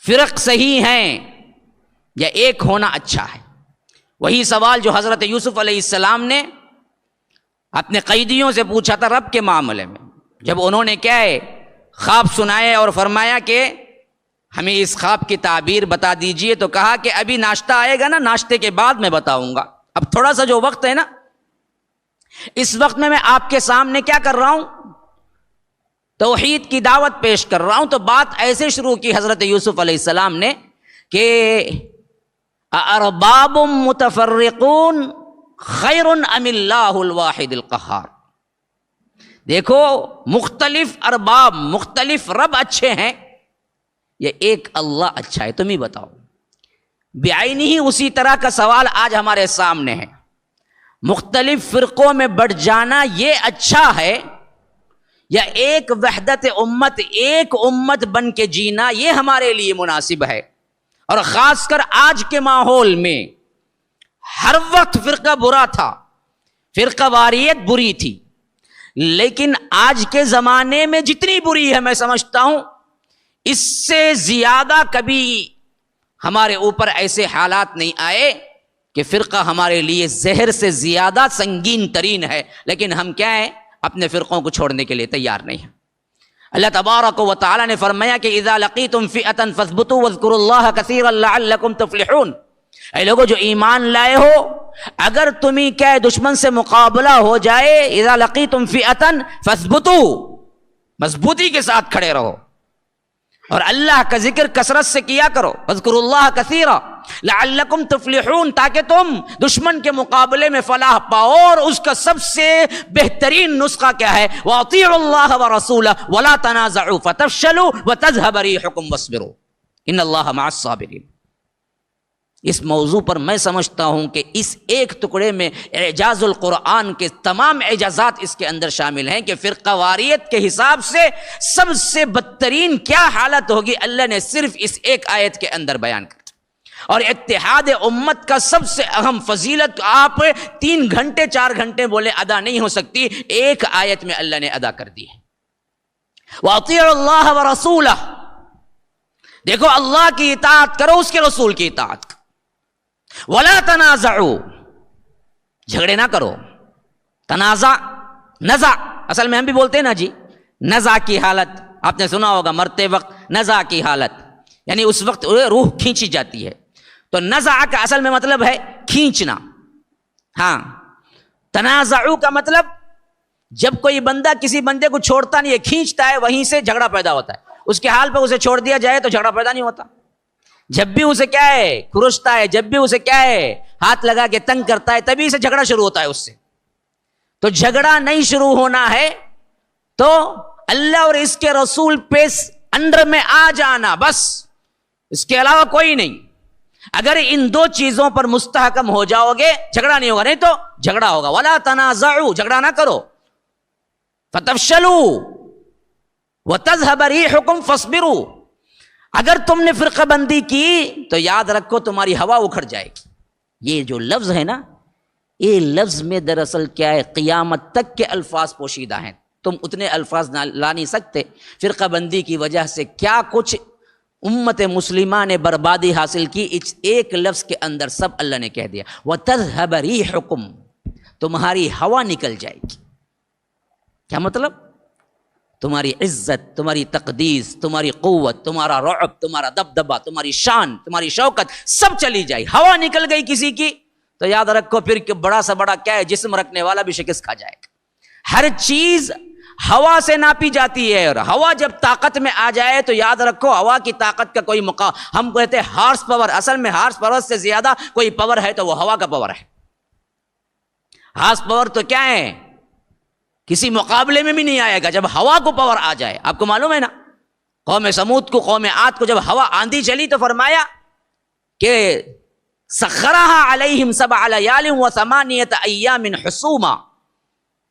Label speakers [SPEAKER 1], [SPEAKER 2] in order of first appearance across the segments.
[SPEAKER 1] فرق صحیح ہیں یا ایک ہونا اچھا ہے؟ وہی سوال جو حضرت یوسف علیہ السلام نے اپنے قیدیوں سے پوچھا تھا رب کے معاملے میں، جب انہوں نے کیا ہے خواب سنائے اور فرمایا کہ ہمیں اس خواب کی تعبیر بتا دیجئے، تو کہا کہ ابھی ناشتہ آئے گا نا، ناشتے کے بعد میں بتاؤں گا، اب تھوڑا سا جو وقت ہے نا، اس وقت میں آپ کے سامنے کیا کر رہا ہوں؟ توحید کی دعوت پیش کر رہا ہوں۔ تو بات ایسے شروع کی حضرت یوسف علیہ السلام نے کہ ارباب متفرقون خیر ام اللہ الواحد القہار، دیکھو مختلف ارباب، مختلف رب اچھے ہیں یا ایک اللہ اچھا ہے؟ تم ہی بتاؤ۔ بعینہ ہی اسی طرح کا سوال آج ہمارے سامنے ہے، مختلف فرقوں میں بٹ جانا یہ اچھا ہے یا ایک وحدت امت، ایک امت بن کے جینا یہ ہمارے لیے مناسب ہے؟ اور خاص کر آج کے ماحول میں ہر وقت فرقہ برا تھا، فرقہ واریت بری تھی، لیکن آج کے زمانے میں جتنی بری ہے میں سمجھتا ہوں اس سے زیادہ کبھی ہمارے اوپر ایسے حالات نہیں آئے کہ فرقہ ہمارے لیے زہر سے زیادہ سنگین ترین ہے، لیکن ہم کیا ہیں؟ اپنے فرقوں کو چھوڑنے کے لیے تیار نہیں ہیں۔ اللہ تبارک و تعالی نے فرمایا کہ اذا لقیتم فئۃ فاثبتوا واذکروا اللہ کثیرا لعلکم تفلحون، اے لوگوں جو ایمان لائے ہو، اگر تمہیں کیا دشمن سے مقابلہ ہو جائے، اذا لقیتم فئۃ فاثبتوا، مضبوطی کے ساتھ کھڑے رہو اور اللہ کا ذکر کثرت سے کیا کرو، واذکروا اللہ کثیرا لعلکم تفلحون، تاکہ تم دشمن کے مقابلے میں فلاح پاؤ۔ اور اس کا سب سے بہترین نسخہ کیا ہے؟ واطیعوا اللہ ورسولہ ولا تنازعوا فتفشلوا وتذهب ريحكم واصبروا ان اللہ مع الصابرین۔ اس موضوع پر میں سمجھتا ہوں کہ اس ایک ٹکڑے میں اعجاز القرآن کے تمام اعجازات اس کے اندر شامل ہیں کہ فرقہ واریت کے حساب سے سب سے بدترین کیا حالت ہوگی اللہ نے صرف اس ایک آیت کے اندر بیان کر، اور اتحاد امت کا سب سے اہم فضیلت آپ 3 گھنٹے 4 گھنٹے بولے ادا نہیں ہو سکتی، ایک آیت میں اللہ نے ادا کر دی ہے۔ وَأَطِيعُوا اللَّهَ وَرَسُولَهُ، دیکھو اللہ کی اطاعت کرو، اس کے رسول کی اطاعت کرو۔ وَلَا تَنَازَعُوا، جھگڑے نہ کرو۔ تنازع، نزع، اصل میں ہم بھی بولتے ہیں نا جی، نزع کی حالت آپ نے سنا ہوگا، مرتے وقت نزع کی حالت، یعنی اس وقت روح کھینچی جاتی ہے۔ تو نزع کا اصل میں مطلب ہے کھینچنا، ہاں۔ تنازعوا کا مطلب جب کوئی بندہ کسی بندے کو چھوڑتا نہیں ہے، کھینچتا ہے، وہیں سے جھگڑا پیدا ہوتا ہے۔ اس کے حال پہ اسے چھوڑ دیا جائے تو جھگڑا پیدا نہیں ہوتا۔ جب بھی اسے کیا ہے کھرچتا ہے، جب بھی اسے کیا ہے ہاتھ لگا کے تنگ کرتا ہے، تبھی اسے جھگڑا شروع ہوتا ہے اس سے۔ تو جھگڑا نہیں شروع ہونا ہے تو اللہ اور اس کے رسول پہ انڈر میں آ جانا، بس اس کے علاوہ کوئی نہیں۔ اگر ان 2 چیزوں پر مستحکم ہو جاؤ گے جھگڑا نہیں ہوگا، نہیں تو جھگڑا ہوگا۔ ولا تنازعوا، جھگڑا نہ کرو۔ فتفشلوا وتذهب ريحكم فاصبروا، اگر تم نے فرقہ بندی کی تو یاد رکھو تمہاری ہوا اکھڑ جائے گی۔ یہ جو لفظ ہے نا، یہ لفظ میں دراصل کیا ہے؟ قیامت تک کے الفاظ پوشیدہ ہیں، تم اتنے الفاظ لا نہیں سکتے۔ فرقہ بندی کی وجہ سے کیا کچھ امت مسلمہ نے بربادی حاصل کی، اس ایک لفظ کے اندر سب اللہ نے کہہ دیا۔ وَتَذْهَبَ رِيحُكُمْ، تمہاری ہوا نکل جائے گی۔ کیا مطلب؟ تمہاری عزت، تمہاری تقدیس، تمہاری قوت، تمہارا رعب، تمہارا دبدبہ، تمہاری شان، تمہاری شوکت سب چلی جائے۔ ہوا نکل گئی کسی کی تو یاد رکھو پھر کہ بڑا سا بڑا کیا ہے، جسم رکھنے والا بھی شکست کھا جائے گا۔ ہر چیز ہوا سے ناپی جاتی ہے، اور ہوا جب طاقت میں آ جائے تو یاد رکھو ہوا کی طاقت کا کوئی ہم کہتے ہیں ہارس پاور، اصل میں ہارس پاور سے زیادہ کوئی پاور ہے تو وہ ہوا کا پاور ہے۔ ہارس پاور تو کیا ہے، کسی مقابلے میں بھی نہیں آئے گا جب ہوا کو پاور آ جائے۔ آپ کو معلوم ہے نا، قوم سمود کو، قوم عاد کو جب ہوا آندھی چلی تو فرمایا کہ سخرها علیہم 7 لیال و8 ایام حسوما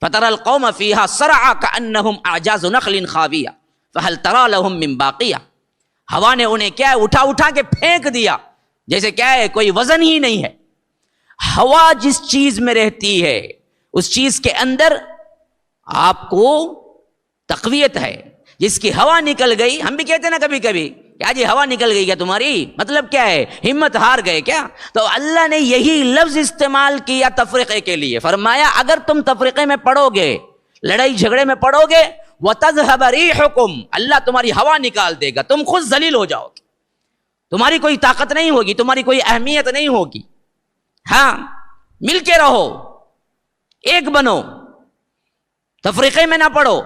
[SPEAKER 1] فترى القوم فيها صرعى كأنهم اعجاز نخل خاویہ فهل ترى لهم من باقیہ، ہوا نے انہیں کیا ہے اٹھا اٹھا کے پھینک دیا، جیسے کیا ہے کوئی وزن ہی نہیں ہے۔ ہوا جس چیز میں رہتی ہے اس چیز کے اندر آپ کو تقویت ہے۔ جس کی ہوا نکل گئی، ہم بھی کہتے ہیں نا کبھی کبھی کیا جی ہوا نکل گئی کیا تمہاری؟ مطلب کیا ہے؟ ہمت ہار گئے کیا؟ تو اللہ نے یہی لفظ استعمال کیا تفریقے کے لیے، فرمایا اگر تم تفریقے میں پڑو گے، لڑائی جھگڑے میں پڑو گے، وَتَذْهَبَ رِيحُكُمْ، اللہ تمہاری ہوا نکال دے گا، تم خود ذلیل ہو جاؤ گے، تمہاری کوئی طاقت نہیں ہوگی، تمہاری کوئی اہمیت نہیں ہوگی۔ ہاں مل کے رہو، ایک بنو، تفریقے میں نہ پڑو۔